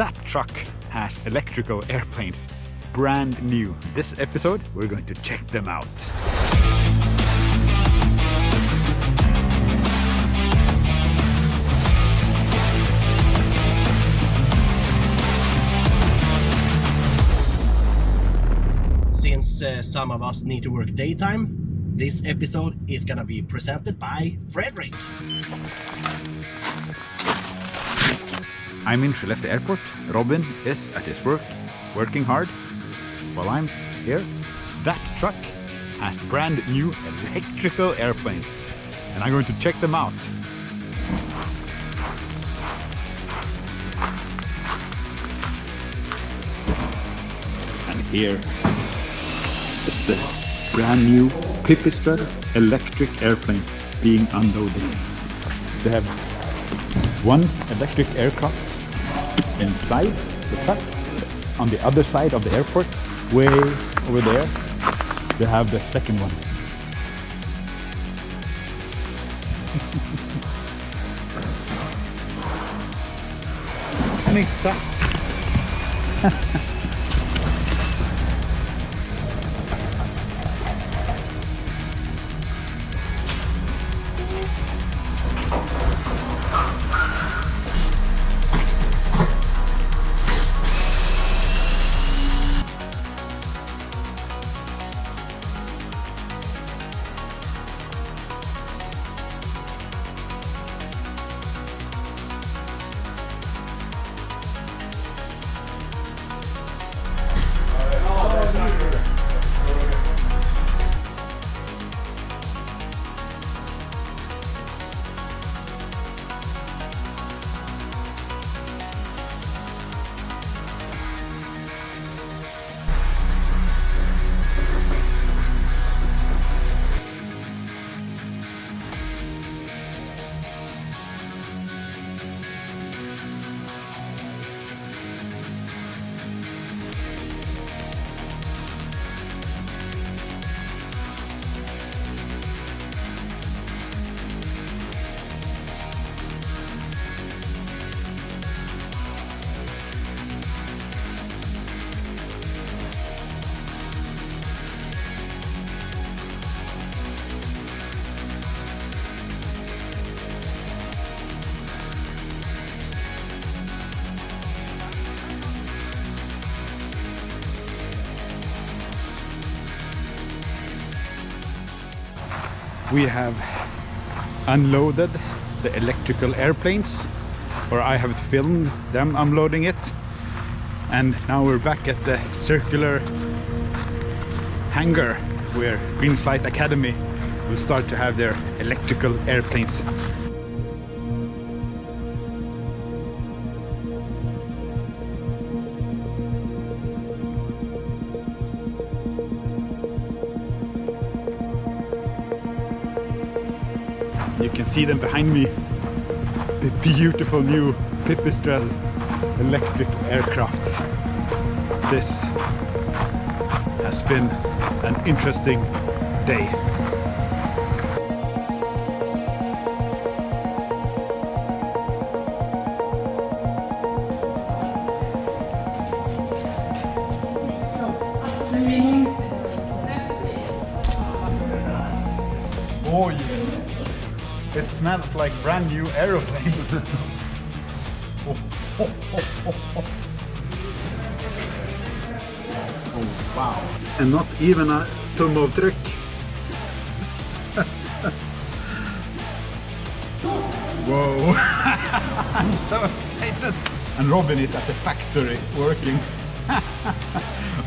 that truck has electrical airplanes, brand new. This episode, we're going to check them out. Since some of us need to work daytime, this episode is gonna be presented by Fredrik. I'm in Skellefteå Airport. Robin is at his work, working hard, while I'm here. That truck has brand new electrical airplanes, and I'm going to check them out. And here is the brand new Pipistrel electric airplane being unloaded. They have one electric aircraft inside the truck. On the other side of the airport, way over there, they have the second one. And exact. We have unloaded the electrical airplanes, or I have filmed them unloading it, and now we're back at the circular hangar where Green Flight Academy will start to have their electrical airplanes. You can see them behind me, the beautiful new Pipistrel electric aircrafts. This has been an interesting day. Oh yeah. It smells like brand new aeroplane. Oh wow. And not even a tunneltryck. Whoa. I'm so excited. And Robin is at the factory working.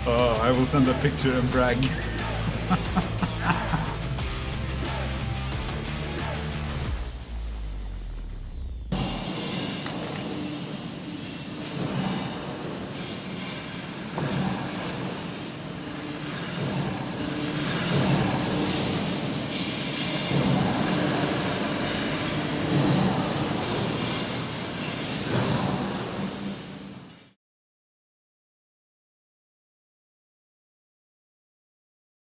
Oh, I will send a picture and brag.